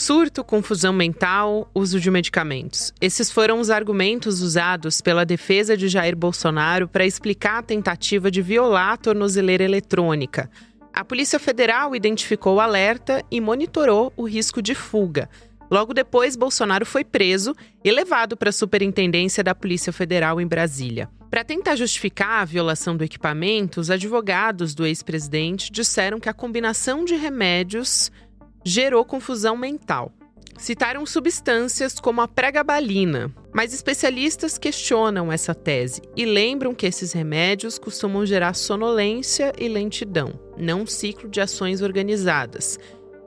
Surto, confusão mental, uso de medicamentos. Esses foram os argumentos usados pela defesa de Jair Bolsonaro para explicar a tentativa de violar a tornozeleira eletrônica. A Polícia Federal identificou o alerta e monitorou o risco de fuga. Logo depois, Bolsonaro foi preso e levado para a Superintendência da Polícia Federal em Brasília. Para tentar justificar a violação do equipamento, os advogados do ex-presidente disseram que a combinação de remédios gerou confusão mental. Citaram substâncias como a pregabalina, mas especialistas questionam essa tese e lembram que esses remédios costumam gerar sonolência e lentidão, não um ciclo de ações organizadas.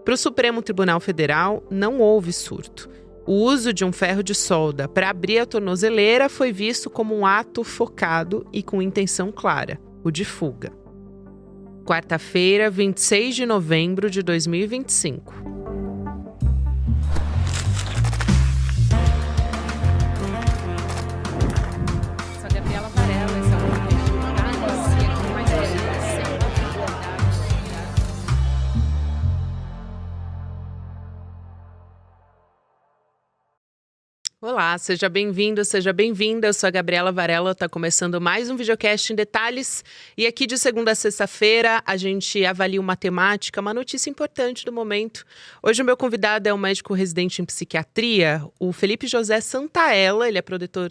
Para o Supremo Tribunal Federal, não houve surto. O uso de um ferro de solda para abrir a tornozeleira foi visto como um ato focado e com intenção clara, o de fuga. Quarta-feira, 26 de novembro de 2025. Sou Gabriela Varela, esse é o podcast de Análise, com mais Olá, seja bem-vindo, seja bem-vinda. Eu sou a Gabriela Varela, está começando mais um videocast em detalhes. E aqui de segunda a sexta-feira a gente avalia uma temática, uma notícia importante do momento. Hoje o meu convidado é um médico residente em psiquiatria, o Felipe José Santaella. Ele é produtor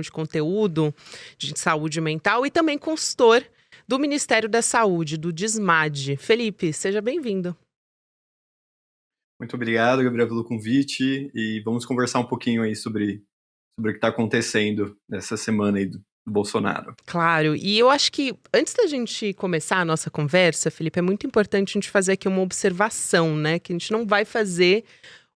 de conteúdo de saúde mental e também consultor do Ministério da Saúde, do DISMAD. Felipe, seja bem-vindo. Muito obrigado, Gabriel, pelo convite, e vamos conversar um pouquinho aí sobre o que está acontecendo nessa semana aí do Bolsonaro. Claro, e eu acho que antes da gente começar a nossa conversa, Felipe, é muito importante a gente fazer aqui uma observação, né? Que a gente não vai fazer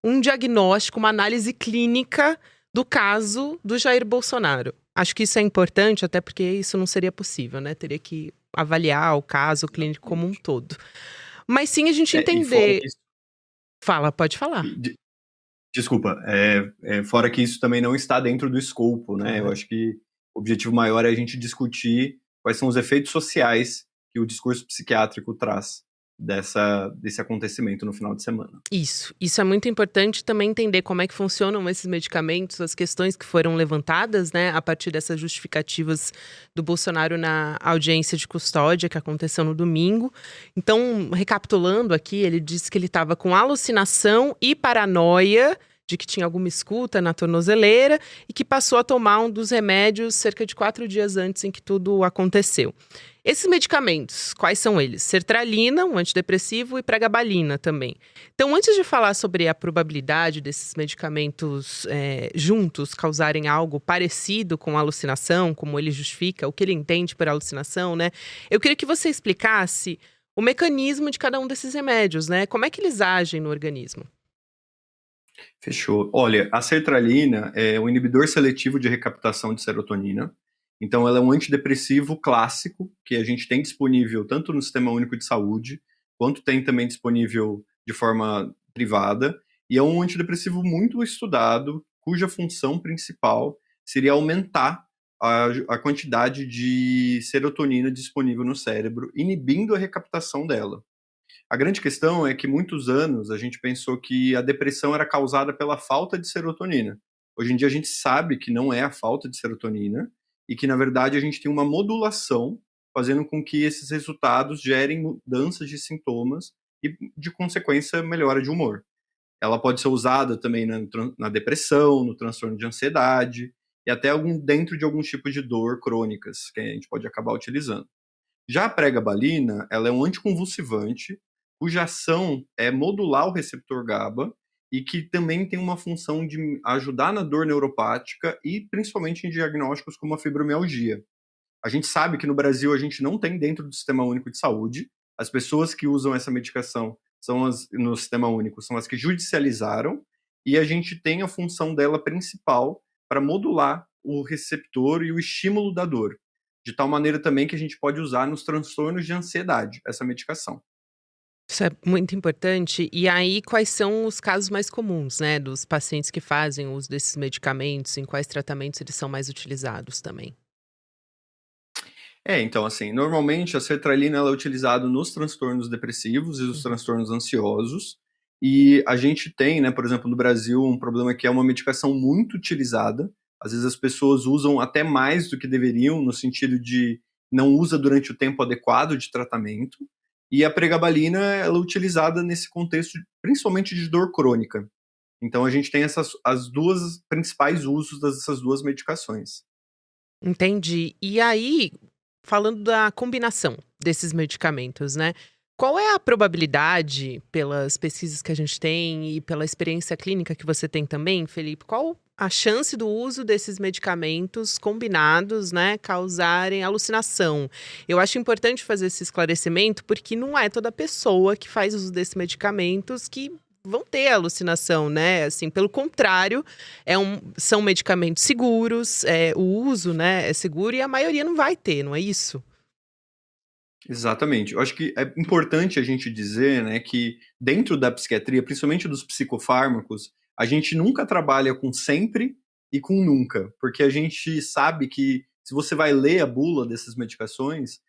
um diagnóstico, uma análise clínica do caso do Jair Bolsonaro. Acho que isso é importante, até porque isso não seria possível, né? Teria que avaliar o caso clínico como um todo. Mas sim a gente entender... Fala, pode falar. Desculpa, fora que isso também não está dentro do escopo, né? Eu acho que o objetivo maior é a gente discutir quais são os efeitos sociais que o discurso psiquiátrico traz desse acontecimento no final de semana. Isso é muito importante também entender como é que funcionam esses medicamentos, as questões que foram levantadas, né, a partir dessas justificativas do Bolsonaro na audiência de custódia que aconteceu no domingo. Então, recapitulando aqui, ele disse que ele estava com alucinação e paranoia de que tinha alguma escuta na tornozeleira e que passou a tomar um dos remédios cerca de 4 dias antes em que tudo aconteceu. Esses medicamentos, quais são eles? Sertralina, um antidepressivo, e pregabalina também. Então, antes de falar sobre a probabilidade desses medicamentos juntos causarem algo parecido com alucinação, como ele justifica, o que ele entende por alucinação, né? Eu queria que você explicasse o mecanismo de cada um desses remédios, né? Como é que eles agem no organismo? Fechou. Olha, a sertralina é um inibidor seletivo de recaptação de serotonina. Então, ela é um antidepressivo clássico que a gente tem disponível tanto no Sistema Único de Saúde, quanto tem também disponível de forma privada. E é um antidepressivo muito estudado, cuja função principal seria aumentar a quantidade de serotonina disponível no cérebro, inibindo a recaptação dela. A grande questão é que muitos anos a gente pensou que a depressão era causada pela falta de serotonina. Hoje em dia a gente sabe que não é a falta de serotonina e que, na verdade, a gente tem uma modulação fazendo com que esses resultados gerem mudanças de sintomas e, de consequência, melhora de humor. Ela pode ser usada também na depressão, no transtorno de ansiedade e até dentro de alguns tipos de dor crônicas que a gente pode acabar utilizando. Já a pregabalina, ela é um anticonvulsivante cuja ação é modular o receptor GABA e que também tem uma função de ajudar na dor neuropática e principalmente em diagnósticos como a fibromialgia. A gente sabe que no Brasil a gente não tem dentro do Sistema Único de Saúde. As pessoas que usam essa medicação no Sistema Único são as que judicializaram e a gente tem a função dela principal para modular o receptor e o estímulo da dor. De tal maneira também que a gente pode usar nos transtornos de ansiedade, essa medicação. Isso é muito importante. E aí, quais são os casos mais comuns, né, dos pacientes que fazem uso desses medicamentos? Em quais tratamentos eles são mais utilizados também? Então, assim, normalmente a sertralina ela é utilizada nos transtornos depressivos e nos transtornos ansiosos. E a gente tem, né, por exemplo, no Brasil, um problema que é uma medicação muito utilizada. Às vezes as pessoas usam até mais do que deveriam, no sentido de não usa durante o tempo adequado de tratamento. E a pregabalina, ela é utilizada nesse contexto, principalmente de dor crônica. Então a gente tem as duas principais usos dessas duas medicações. Entendi. E aí, falando da combinação desses medicamentos, né? Qual é a probabilidade, pelas pesquisas que a gente tem e pela experiência clínica que você tem também, Felipe, qual a chance do uso desses medicamentos combinados, né, causarem alucinação? Eu acho importante fazer esse esclarecimento porque não é toda pessoa que faz uso desses medicamentos que vão ter alucinação, né? Assim, pelo contrário, são medicamentos seguros, o uso, né, é seguro e a maioria não vai ter, não é isso? Exatamente. Eu acho que é importante a gente dizer, né, que dentro da psiquiatria, principalmente dos psicofármacos, a gente nunca trabalha com sempre e com nunca, porque a gente sabe que se você vai ler a bula dessas medicações,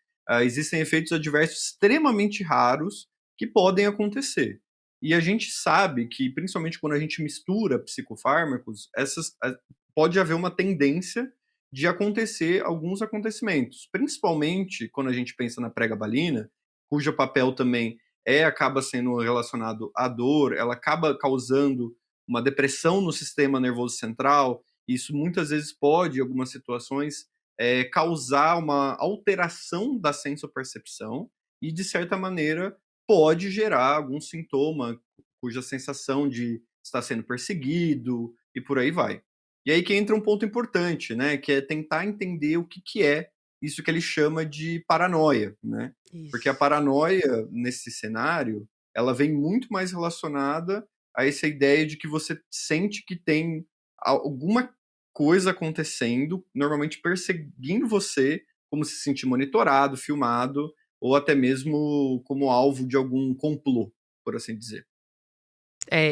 existem efeitos adversos extremamente raros que podem acontecer. E a gente sabe que, principalmente quando a gente mistura psicofármacos, pode haver uma tendência de acontecer alguns acontecimentos, principalmente quando a gente pensa na pregabalina, cujo papel também acaba sendo relacionado à dor, ela acaba causando uma depressão no sistema nervoso central. Isso muitas vezes pode, em algumas situações, causar uma alteração da sensopercepção e, de certa maneira, pode gerar algum sintoma cuja sensação de estar sendo perseguido e por aí vai. E aí que entra um ponto importante, né, que é tentar entender o que é isso que ele chama de paranoia, né? Porque a Isso. paranoia, nesse cenário, ela vem muito mais relacionada a essa ideia de que você sente que tem alguma coisa acontecendo, normalmente perseguindo você, como se sentir monitorado, filmado, ou até mesmo como alvo de algum complô, por assim dizer.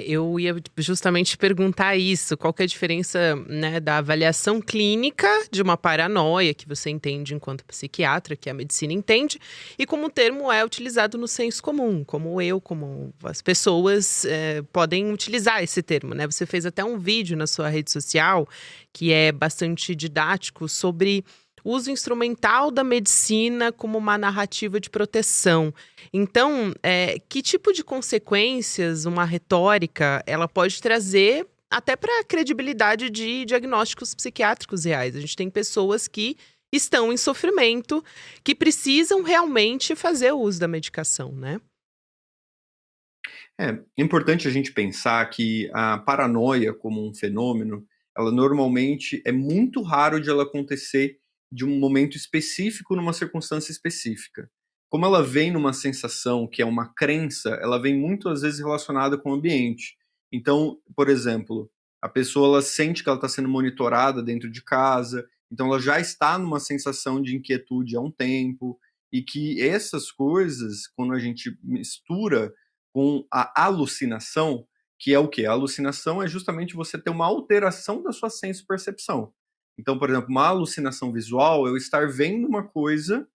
Eu ia justamente perguntar isso, qual que é a diferença, né, da avaliação clínica de uma paranoia, que você entende enquanto psiquiatra, que a medicina entende, e como o termo é utilizado no senso comum, como as pessoas podem utilizar esse termo, né? Você fez até um vídeo na sua rede social, que é bastante didático, sobre o uso instrumental da medicina como uma narrativa de proteção. Então, que tipo de consequências uma retórica ela pode trazer até para a credibilidade de diagnósticos psiquiátricos reais? A gente tem pessoas que estão em sofrimento, que precisam realmente fazer o uso da medicação, né? É importante a gente pensar que a paranoia como um fenômeno, ela normalmente é muito raro de ela acontecer de um momento específico numa circunstância específica. Como ela vem numa sensação que é uma crença, ela vem muitas vezes relacionada com o ambiente. Então, por exemplo, a pessoa ela sente que ela está sendo monitorada dentro de casa, então ela já está numa sensação de inquietude há um tempo, e que essas coisas, quando a gente mistura com a alucinação, que é o quê? A alucinação é justamente você ter uma alteração da sua senso-percepção. Então, por exemplo, uma alucinação visual é eu estar vendo uma coisa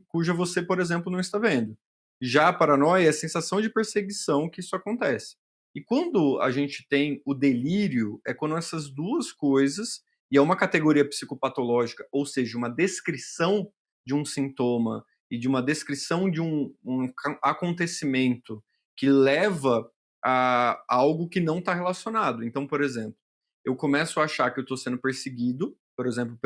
cuja você, por exemplo, não está vendo. Já a paranoia é a sensação de perseguição que isso acontece. E quando a gente tem o delírio, é quando essas duas coisas, e é uma categoria psicopatológica, ou seja, uma descrição de um sintoma e de uma descrição de um acontecimento que leva a algo que não está relacionado. Então, por exemplo, eu começo a achar que eu estou sendo perseguido, por exemplo,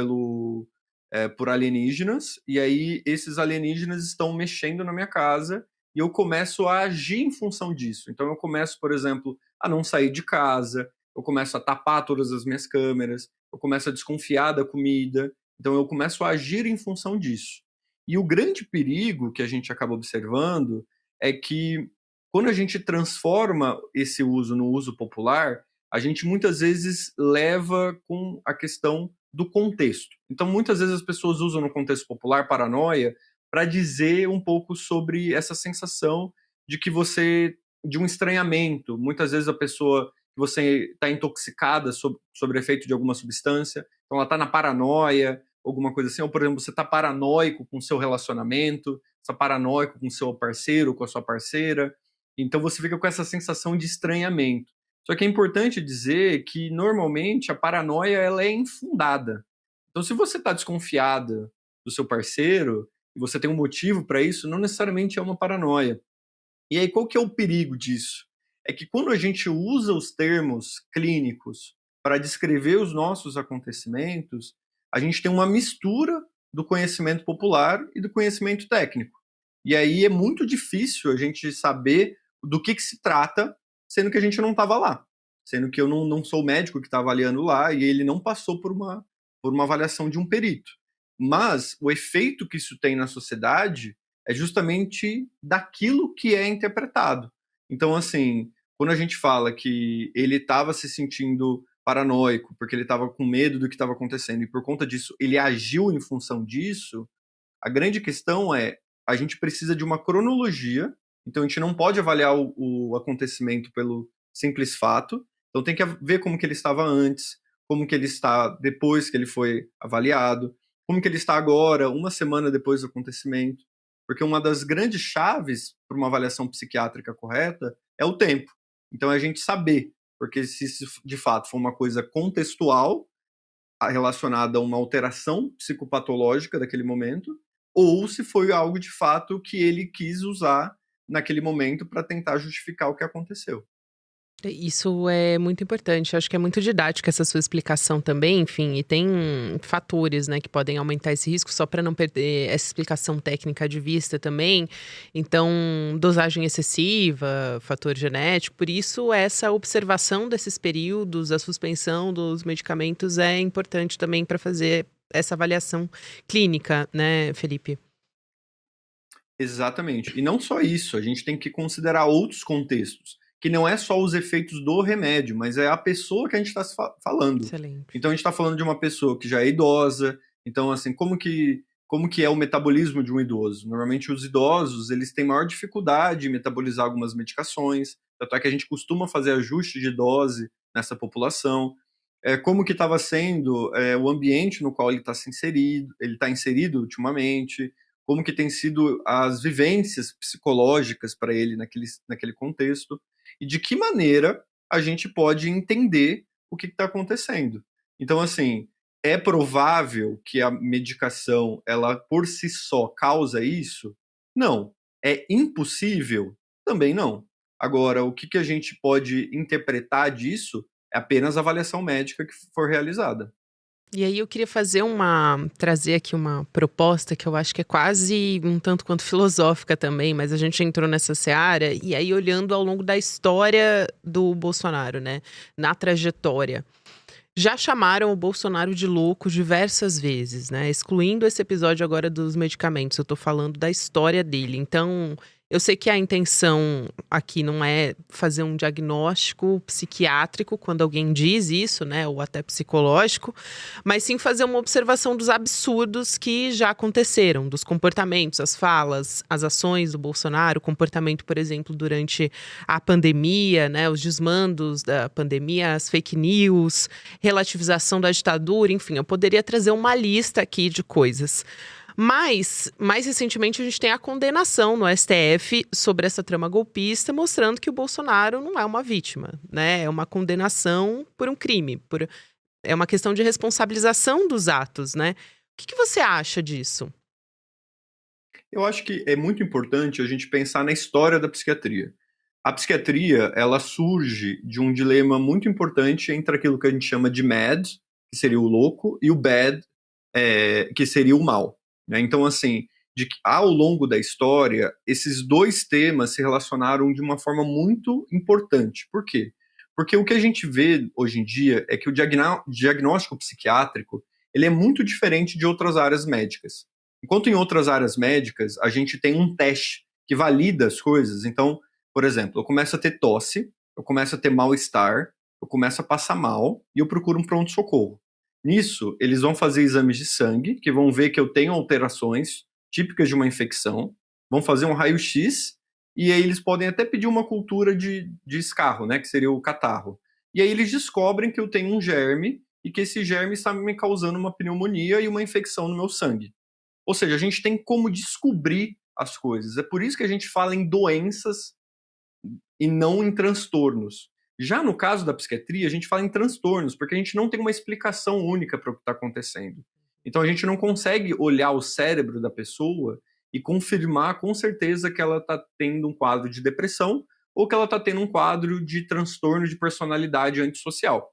por alienígenas, e aí esses alienígenas estão mexendo na minha casa e eu começo a agir em função disso. Então, eu começo, por exemplo, a não sair de casa, eu começo a tapar todas as minhas câmeras, eu começo a desconfiar da comida, então eu começo a agir em função disso. E o grande perigo que a gente acaba observando é que quando a gente transforma esse uso no uso popular, a gente muitas vezes leva com a questão do contexto. Então, muitas vezes as pessoas usam no contexto popular paranoia para dizer um pouco sobre essa sensação de que de um estranhamento. Muitas vezes a pessoa que você está intoxicada sobre efeito de alguma substância, então ela está na paranoia, alguma coisa assim, ou por exemplo, você está paranoico com o seu relacionamento, está paranoico com o seu parceiro, com a sua parceira, Então você fica com essa sensação de estranhamento. Só que é importante dizer que normalmente a paranoia ela é infundada. Então se você está desconfiada do seu parceiro e você tem um motivo para isso, não necessariamente é uma paranoia. E aí qual que é o perigo disso? É que quando a gente usa os termos clínicos para descrever os nossos acontecimentos, a gente tem uma mistura do conhecimento popular e do conhecimento técnico. E aí é muito difícil a gente saber do que se trata, sendo que a gente não estava lá. Sendo que eu não sou o médico que está avaliando lá e ele não passou por uma avaliação de um perito. Mas o efeito que isso tem na sociedade é justamente daquilo que é interpretado. Então, assim, quando a gente fala que ele estava se sentindo paranoico, porque ele estava com medo do que estava acontecendo, e por conta disso ele agiu em função disso, a grande questão é, a gente precisa de uma cronologia, então a gente não pode avaliar o acontecimento pelo simples fato, então tem que ver como que ele estava antes, como que ele está depois que ele foi avaliado, como que ele está agora, uma semana depois do acontecimento, porque uma das grandes chaves para uma avaliação psiquiátrica correta é o tempo. Então é a gente saber, porque se de fato for uma coisa contextual, relacionada a uma alteração psicopatológica daquele momento, ou se foi algo de fato que ele quis usar naquele momento para tentar justificar o que aconteceu. Isso é muito importante. Eu acho que é muito didática essa sua explicação também, enfim, e tem fatores, né, que podem aumentar esse risco, só para não perder essa explicação técnica de vista também. Então, dosagem excessiva, fator genético, por isso essa observação desses períodos, a suspensão dos medicamentos é importante também para fazer essa avaliação clínica, né, Felipe? Exatamente. E não só isso, a gente tem que considerar outros contextos, que não é só os efeitos do remédio, mas é a pessoa que a gente está falando. Excelente. Então a gente está falando de uma pessoa que já é idosa, então assim, como que é o metabolismo de um idoso? Normalmente os idosos, eles têm maior dificuldade em metabolizar algumas medicações, tanto é que a gente costuma fazer ajuste de dose nessa população. Como que estava sendo o ambiente no qual ele está inserido ultimamente, como que tem sido as vivências psicológicas para ele naquele contexto, e de que maneira a gente pode entender o que está acontecendo. Então, assim, é provável que a medicação, ela por si só causa isso? Não. É impossível? Também não. Agora, o que a gente pode interpretar disso é apenas a avaliação médica que for realizada. E aí eu queria trazer aqui uma proposta que eu acho que é quase um tanto quanto filosófica também, mas a gente entrou nessa seara, e aí olhando ao longo da história do Bolsonaro, né, na trajetória. Já chamaram o Bolsonaro de louco diversas vezes, né, excluindo esse episódio agora dos medicamentos, eu tô falando da história dele. Então, eu sei que a intenção aqui não é fazer um diagnóstico psiquiátrico quando alguém diz isso, né, ou até psicológico, mas sim fazer uma observação dos absurdos que já aconteceram, dos comportamentos, as falas, as ações do Bolsonaro, o comportamento, por exemplo, durante a pandemia, né, os desmandos da pandemia, as fake news, relativização da ditadura, enfim, eu poderia trazer uma lista aqui de coisas. Mas, mais recentemente, a gente tem a condenação no STF sobre essa trama golpista, mostrando que o Bolsonaro não é uma vítima, né? É uma condenação por um crime, é uma questão de responsabilização dos atos, né? O que você acha disso? Eu acho que é muito importante a gente pensar na história da psiquiatria. A psiquiatria, ela surge de um dilema muito importante entre aquilo que a gente chama de mad, que seria o louco, e o bad, que seria o mal. Né? Então, assim, ao longo da história, esses dois temas se relacionaram de uma forma muito importante. Por quê? Porque o que a gente vê hoje em dia é que o diagnóstico psiquiátrico ele é muito diferente de outras áreas médicas. Enquanto em outras áreas médicas, a gente tem um teste que valida as coisas. Então, por exemplo, eu começo a ter tosse, eu começo a ter mal-estar, eu começo a passar mal e eu procuro um pronto-socorro. Nisso, eles vão fazer exames de sangue, que vão ver que eu tenho alterações típicas de uma infecção, vão fazer um raio-x, e aí eles podem até pedir uma cultura de escarro, né, que seria o catarro. E aí eles descobrem que eu tenho um germe, e que esse germe está me causando uma pneumonia e uma infecção no meu sangue. Ou seja, a gente tem como descobrir as coisas. É por isso que a gente fala em doenças e não em transtornos. Já no caso da psiquiatria, a gente fala em transtornos, porque a gente não tem uma explicação única para o que está acontecendo. Então a gente não consegue olhar o cérebro da pessoa e confirmar com certeza que ela está tendo um quadro de depressão ou que ela está tendo um quadro de transtorno de personalidade antissocial.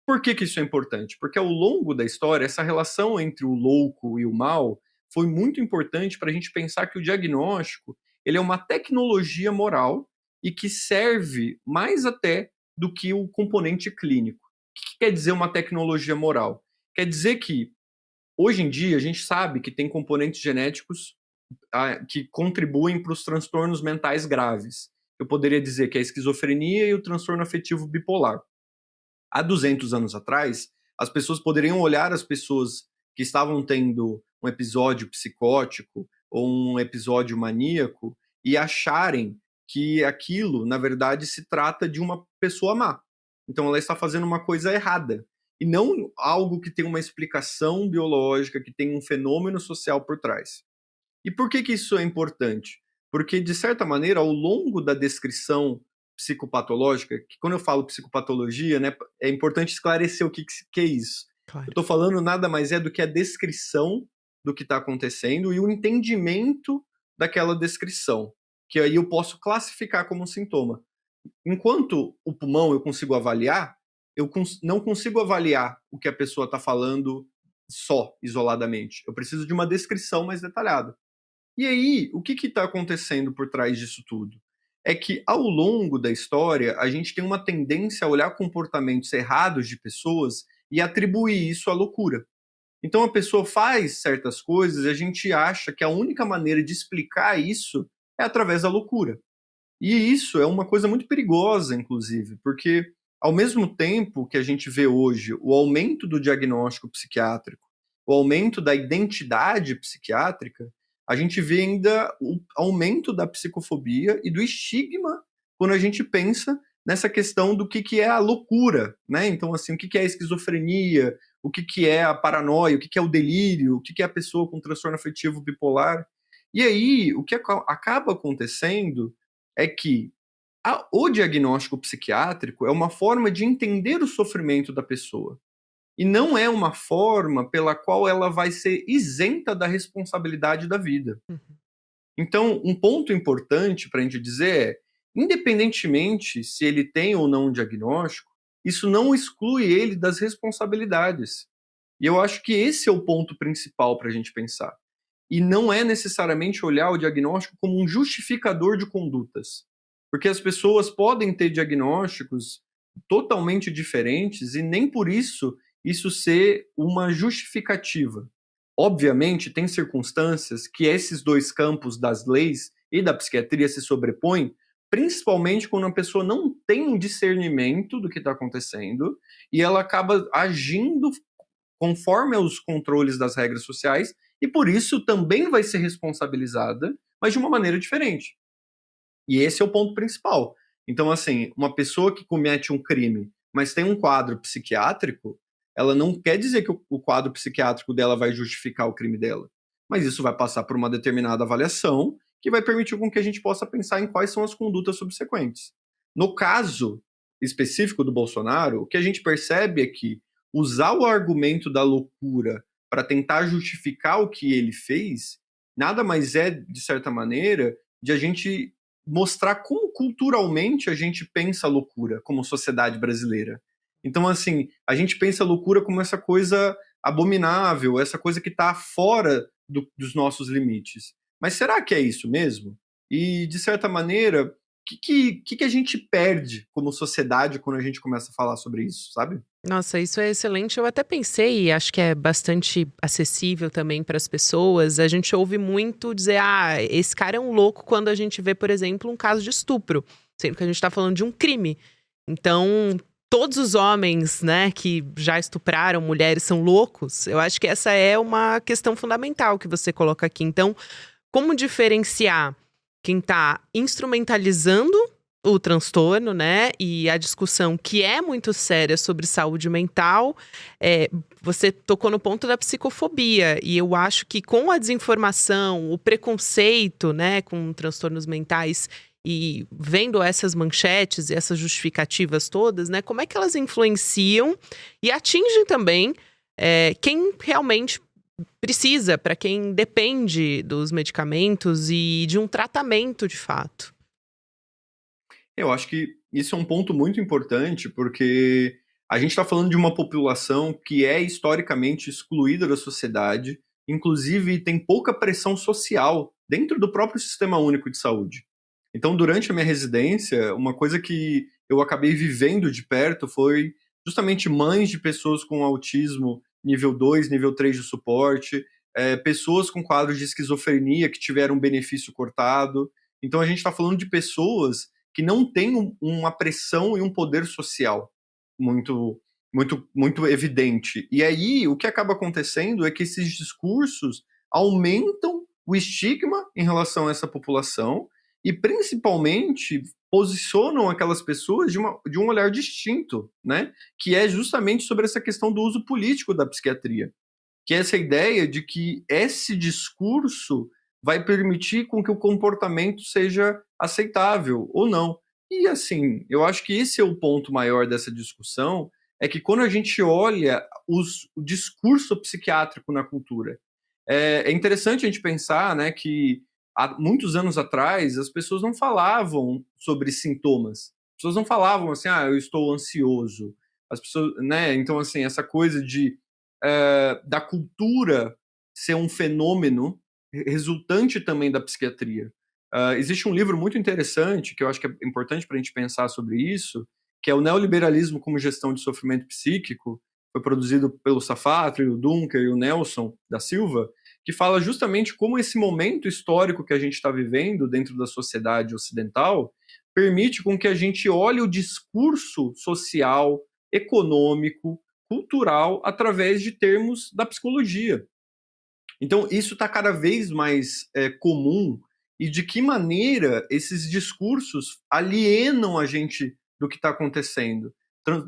Por que isso é importante? Porque ao longo da história, essa relação entre o louco e o mal foi muito importante para a gente pensar que o diagnóstico ele é uma tecnologia moral e que serve mais até do que o componente clínico. O que quer dizer uma tecnologia moral? Quer dizer que, hoje em dia, a gente sabe que tem componentes genéticos que contribuem para os transtornos mentais graves. Eu poderia dizer que é a esquizofrenia e o transtorno afetivo bipolar. Há 200 anos atrás, as pessoas poderiam olhar as pessoas que estavam tendo um episódio psicótico ou um episódio maníaco e acharem que aquilo, na verdade, se trata de uma pessoa má. Então ela está fazendo uma coisa errada. E não algo que tem uma explicação biológica, que tem um fenômeno social por trás. E por que isso é importante? Porque, de certa maneira, ao longo da descrição psicopatológica, que quando eu falo psicopatologia, né, é importante esclarecer o que é isso. Claro. Eu estou falando nada mais é do que a descrição do que está acontecendo e o entendimento daquela descrição, que aí eu posso classificar como um sintoma. Enquanto o pulmão eu consigo avaliar, eu não consigo avaliar o que a pessoa está falando só, isoladamente. Eu preciso de uma descrição mais detalhada. E aí, o que está acontecendo por trás disso tudo? É que, ao longo da história, a gente tem uma tendência a olhar comportamentos errados de pessoas e atribuir isso à loucura. Então, a pessoa faz certas coisas e a gente acha que a única maneira de explicar isso é através da loucura. E isso é uma coisa muito perigosa, inclusive, porque, ao mesmo tempo que a gente vê hoje o aumento do diagnóstico psiquiátrico, o aumento da identidade psiquiátrica, a gente vê ainda o aumento da psicofobia e do estigma quando a gente pensa nessa questão do que é a loucura, né? Então, assim, o que é a esquizofrenia, o que é a paranoia, o que é o delírio, o que é a pessoa com transtorno afetivo bipolar. E aí, o que acaba acontecendo é que o diagnóstico psiquiátrico é uma forma de entender o sofrimento da pessoa. E não é uma forma pela qual ela vai ser isenta da responsabilidade da vida. Uhum. Então, um ponto importante para a gente dizer é, independentemente se ele tem ou não um diagnóstico, isso não exclui ele das responsabilidades. E eu acho que esse é o ponto principal para a gente pensar. E não é necessariamente olhar o diagnóstico como um justificador de condutas. Porque as pessoas podem ter diagnósticos totalmente diferentes e nem por isso ser uma justificativa. Obviamente, tem circunstâncias que esses dois campos das leis e da psiquiatria se sobrepõem, principalmente quando a pessoa não tem um discernimento do que está acontecendo e ela acaba agindo conforme aos controles das regras sociais e, por isso, também vai ser responsabilizada, mas de uma maneira diferente. E esse é o ponto principal. Então, assim, uma pessoa que comete um crime, mas tem um quadro psiquiátrico, ela não quer dizer que o quadro psiquiátrico dela vai justificar o crime dela. Mas isso vai passar por uma determinada avaliação que vai permitir com que a gente possa pensar em quais são as condutas subsequentes. No caso específico do Bolsonaro, o que a gente percebe é que usar o argumento da loucura para tentar justificar o que ele fez, nada mais é, de certa maneira, de a gente mostrar como culturalmente a gente pensa a loucura como sociedade brasileira. Então, assim, a gente pensa a loucura como essa coisa abominável, essa coisa que está fora dos nossos limites. Mas será que é isso mesmo? E, de certa maneira, o que a gente perde como sociedade quando a gente começa a falar sobre isso, sabe? Nossa, isso é excelente. Eu até pensei, e acho que é bastante acessível também para as pessoas. A gente ouve muito dizer, esse cara é um louco quando a gente vê, por exemplo, um caso de estupro, sendo que a gente está falando de um crime. Então, todos os homens, né, que já estupraram mulheres são loucos. Eu acho que essa é uma questão fundamental que você coloca aqui. Então, como diferenciar quem está instrumentalizando o transtorno, né, e a discussão que é muito séria sobre saúde mental, você tocou no ponto da psicofobia, e eu acho que com a desinformação, o preconceito, né, com transtornos mentais E vendo essas manchetes e essas justificativas todas, né, como é que elas influenciam e atingem também quem realmente precisa, para quem depende dos medicamentos e de um tratamento de fato? Eu acho que isso é um ponto muito importante, porque a gente está falando de uma população que é historicamente excluída da sociedade, inclusive tem pouca pressão social dentro do próprio Sistema Único de Saúde. Então, durante a minha residência, uma coisa que eu acabei vivendo de perto foi justamente mães de pessoas com autismo nível 2, nível 3 de suporte, pessoas com quadros de esquizofrenia que tiveram um benefício cortado. Então, a gente está falando de pessoas que não têm uma pressão e um poder social muito, muito evidente. E aí, o que acaba acontecendo é que esses discursos aumentam o estigma em relação a essa população e, principalmente, posicionam aquelas pessoas de um olhar distinto, né? Que é justamente sobre essa questão do uso político da psiquiatria, que é essa ideia de que esse discurso vai permitir com que o comportamento seja aceitável ou não. E assim, eu acho que esse é o ponto maior dessa discussão, é que quando a gente olha o discurso psiquiátrico na cultura, é interessante a gente pensar, né, que há muitos anos atrás as pessoas não falavam sobre sintomas. As pessoas não falavam assim, eu estou ansioso. As pessoas, né? Então, assim, essa coisa da cultura ser um fenômeno resultante também da psiquiatria. Existe um livro muito interessante, que eu acho que é importante para a gente pensar sobre isso, que é o Neoliberalismo como Gestão de Sofrimento Psíquico, foi produzido pelo Safatri, o Dunker e o Nelson da Silva, que fala justamente como esse momento histórico que a gente está vivendo dentro da sociedade ocidental permite com que a gente olhe o discurso social, econômico, cultural através de termos da psicologia. Então, isso está cada vez mais comum, e de que maneira esses discursos alienam a gente do que está acontecendo,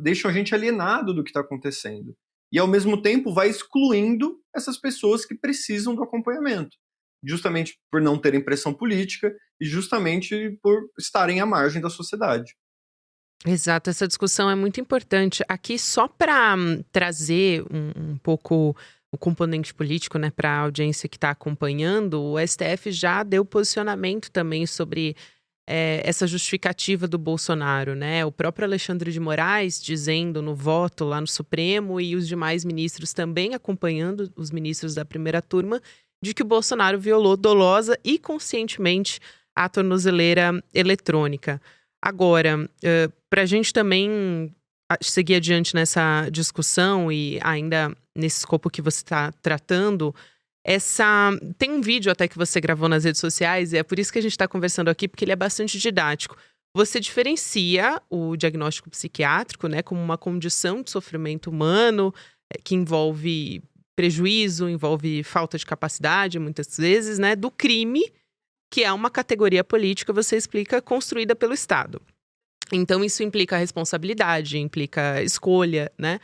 deixam a gente alienado do que está acontecendo. E, ao mesmo tempo, vai excluindo essas pessoas que precisam do acompanhamento, justamente por não terem pressão política e justamente por estarem à margem da sociedade. Exato, essa discussão é muito importante. Aqui, só para trazer um pouco o componente político, né, para a audiência que está acompanhando, o STF já deu posicionamento também sobre essa justificativa do Bolsonaro, né? O próprio Alexandre de Moraes dizendo no voto lá no Supremo e os demais ministros também acompanhando os ministros da primeira turma de que o Bolsonaro violou dolosa e conscientemente a tornozeleira eletrônica. Agora, para a gente também seguir adiante nessa discussão e ainda nesse escopo que você está tratando, tem um vídeo até que você gravou nas redes sociais, e é por isso que a gente está conversando aqui, porque ele é bastante didático. Você diferencia o diagnóstico psiquiátrico, né, como uma condição de sofrimento humano, que envolve prejuízo, envolve falta de capacidade, muitas vezes, né, do crime, que é uma categoria política, você explica, construída pelo Estado. Então, isso implica responsabilidade, implica escolha, né?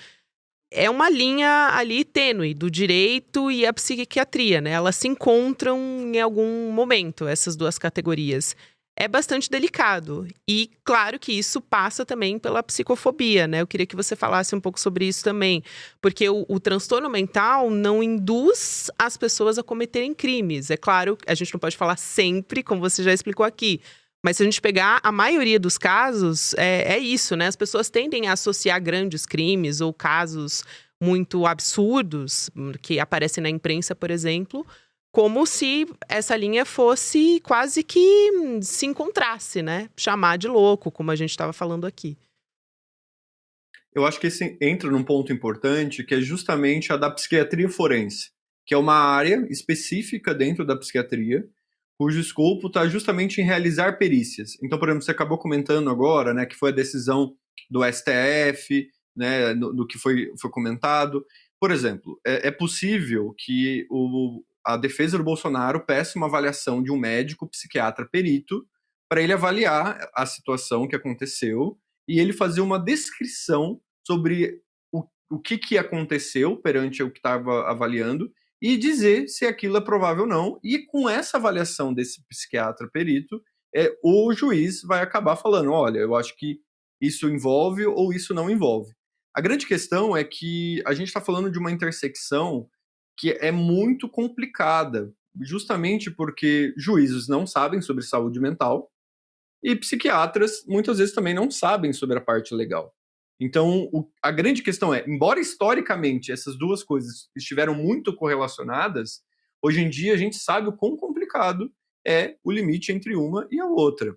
É uma linha ali tênue do direito e a psiquiatria, né? Elas se encontram em algum momento, essas duas categorias. É bastante delicado. E claro que isso passa também pela psicofobia, né? Eu queria que você falasse um pouco sobre isso também. Porque o transtorno mental não induz as pessoas a cometerem crimes. É claro, a gente não pode falar sempre, como você já explicou aqui. Mas se a gente pegar a maioria dos casos, é isso, né? As pessoas tendem a associar grandes crimes ou casos muito absurdos, que aparecem na imprensa, por exemplo, como se essa linha fosse quase que se encontrasse, né? Chamar de louco, como a gente estava falando aqui. Eu acho que esse entra num ponto importante, que é justamente a da psiquiatria forense, que é uma área específica dentro da psiquiatria, cujo escopo está justamente em realizar perícias. Então, por exemplo, você acabou comentando agora, né, que foi a decisão do STF, né, do que foi comentado. Por exemplo, é possível que a defesa do Bolsonaro peça uma avaliação de um médico psiquiatra perito para ele avaliar a situação que aconteceu e ele fazer uma descrição sobre o que aconteceu perante o que estava avaliando e dizer se aquilo é provável ou não. E com essa avaliação desse psiquiatra perito, o juiz vai acabar falando, olha, eu acho que isso envolve ou isso não envolve. A grande questão é que a gente está falando de uma intersecção que é muito complicada, justamente porque juízes não sabem sobre saúde mental e psiquiatras muitas vezes também não sabem sobre a parte legal. Então, a grande questão é, embora historicamente essas duas coisas estiveram muito correlacionadas, hoje em dia a gente sabe o quão complicado é o limite entre uma e a outra.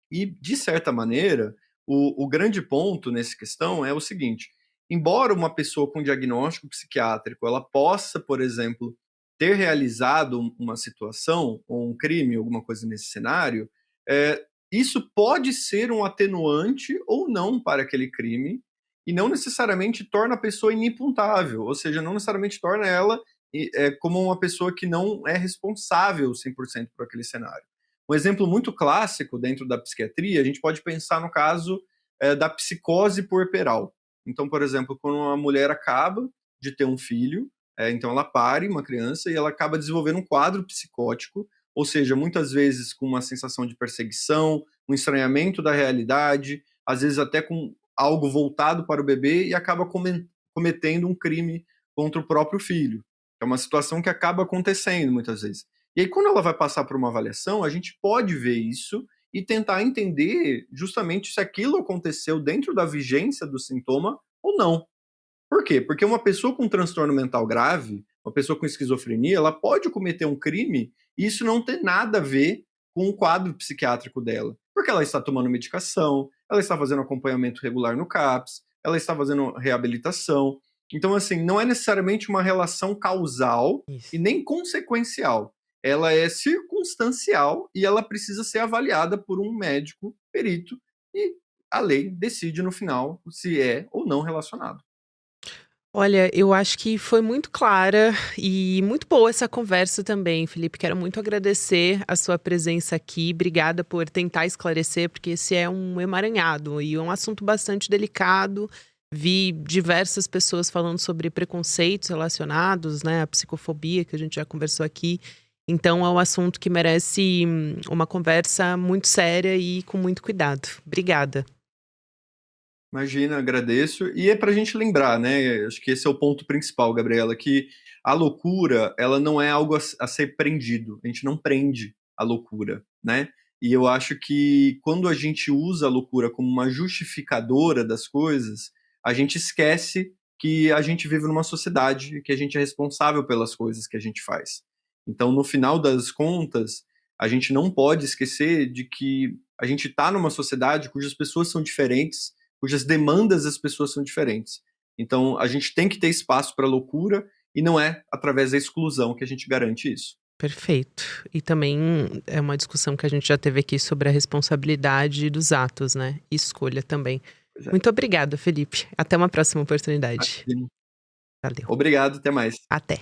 E, de certa maneira, o grande ponto nessa questão é o seguinte, embora uma pessoa com diagnóstico psiquiátrico ela possa, por exemplo, ter realizado uma situação ou um crime, alguma coisa nesse cenário, isso pode ser um atenuante ou não para aquele crime e não necessariamente torna a pessoa inimputável, ou seja, não necessariamente torna ela como uma pessoa que não é responsável 100% por aquele cenário. Um exemplo muito clássico dentro da psiquiatria, a gente pode pensar no caso da psicose puerperal. Então, por exemplo, quando uma mulher acaba de ter um filho, então ela pare uma criança e ela acaba desenvolvendo um quadro psicótico, ou seja, muitas vezes com uma sensação de perseguição, um estranhamento da realidade, às vezes até com algo voltado para o bebê e acaba cometendo um crime contra o próprio filho. É uma situação que acaba acontecendo muitas vezes. E aí, quando ela vai passar por uma avaliação, a gente pode ver isso e tentar entender justamente se aquilo aconteceu dentro da vigência do sintoma ou não. Por quê? Porque uma pessoa com transtorno mental grave, uma pessoa com esquizofrenia, ela pode cometer um crime e isso não tem nada a ver com o quadro psiquiátrico dela. Porque ela está tomando medicação, ela está fazendo acompanhamento regular no CAPS, ela está fazendo reabilitação. Então, assim, não é necessariamente uma relação causal e nem consequencial. Ela é circunstancial e ela precisa ser avaliada por um médico perito e a lei decide no final se é ou não relacionado. Olha, eu acho que foi muito clara e muito boa essa conversa também, Felipe. Quero muito agradecer a sua presença aqui. Obrigada por tentar esclarecer, porque esse é um emaranhado e é um assunto bastante delicado. Vi diversas pessoas falando sobre preconceitos relacionados, né, à psicofobia, que a gente já conversou aqui. Então, é um assunto que merece uma conversa muito séria e com muito cuidado. Obrigada. Imagina, agradeço. E é para a gente lembrar, né? Acho que esse é o ponto principal, Gabriela, que a loucura, ela não é algo a ser prendido. A gente não prende a loucura, né? E eu acho que quando a gente usa a loucura como uma justificadora das coisas, a gente esquece que a gente vive numa sociedade, que a gente é responsável pelas coisas que a gente faz. Então, no final das contas, a gente não pode esquecer de que a gente está numa sociedade cujas pessoas são diferentes, cujas demandas das pessoas são diferentes. Então, a gente tem que ter espaço para loucura e não é através da exclusão que a gente garante isso. Perfeito. E também é uma discussão que a gente já teve aqui sobre a responsabilidade dos atos, né? E escolha também. Muito obrigada, Felipe. Até uma próxima oportunidade. Valeu. Obrigado, até mais. Até.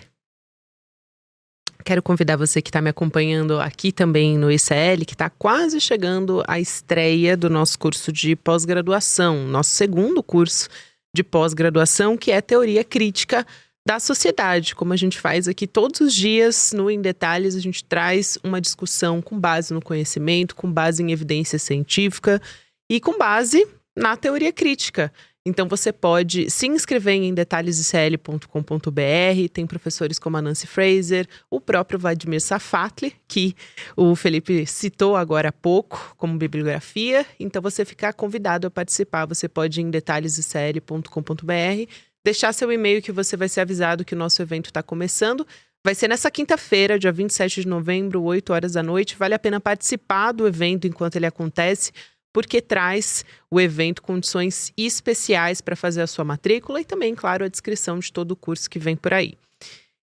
Quero convidar você que está me acompanhando aqui também no ICL, que está quase chegando à estreia do nosso curso de pós-graduação, nosso segundo curso de pós-graduação, que é Teoria Crítica da Sociedade. Como a gente faz aqui todos os dias no Em Detalhes, a gente traz uma discussão com base no conhecimento, com base em evidência científica e com base na teoria crítica. Então você pode se inscrever em detalhesicl.com.br, tem professores como a Nancy Fraser, o próprio Vladimir Safatli, que o Felipe citou agora há pouco como bibliografia, então você fica convidado a participar, você pode ir em detalhesicl.com.br, deixar seu e-mail que você vai ser avisado que o nosso evento está começando. Vai ser nessa quinta-feira, dia 27 de novembro, 8 horas da noite, vale a pena participar do evento enquanto ele acontece, porque traz o evento condições especiais para fazer a sua matrícula e também, claro, a descrição de todo o curso que vem por aí.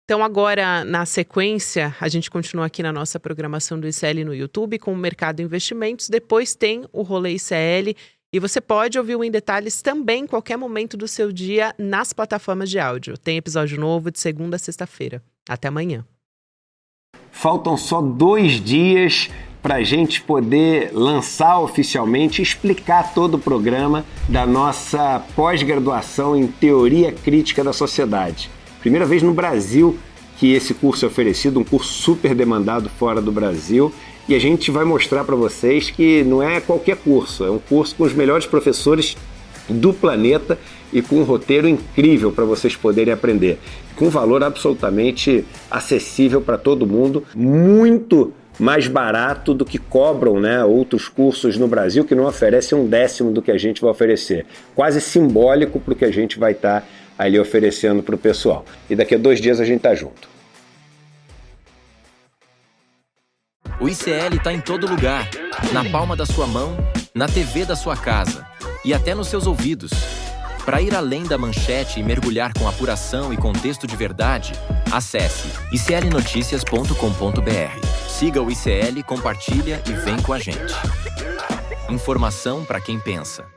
Então, agora, na sequência, a gente continua aqui na nossa programação do ICL no YouTube com o Mercado Investimentos. Depois tem o Rolê ICL e você pode ouvir o Em Detalhes também em qualquer momento do seu dia nas plataformas de áudio. Tem episódio novo de segunda a sexta-feira. Até amanhã. Faltam só 2 dias para a gente poder lançar oficialmente, explicar todo o programa da nossa pós-graduação em Teoria Crítica da Sociedade. Primeira vez no Brasil que esse curso é oferecido, um curso super demandado fora do Brasil, e a gente vai mostrar para vocês que não é qualquer curso, é um curso com os melhores professores do planeta e com um roteiro incrível para vocês poderem aprender, com valor absolutamente acessível para todo mundo, muito mais barato do que cobram, né, outros cursos no Brasil que não oferecem 1/10 do que a gente vai oferecer. Quase simbólico para o que a gente vai estar ali oferecendo para o pessoal. E daqui a 2 dias a gente tá junto. O ICL está em todo lugar, na palma da sua mão, na TV da sua casa e até nos seus ouvidos. Para ir além da manchete e mergulhar com apuração e contexto de verdade, acesse iclnoticias.com.br. Siga o ICL, compartilha e vem com a gente. Informação para quem pensa.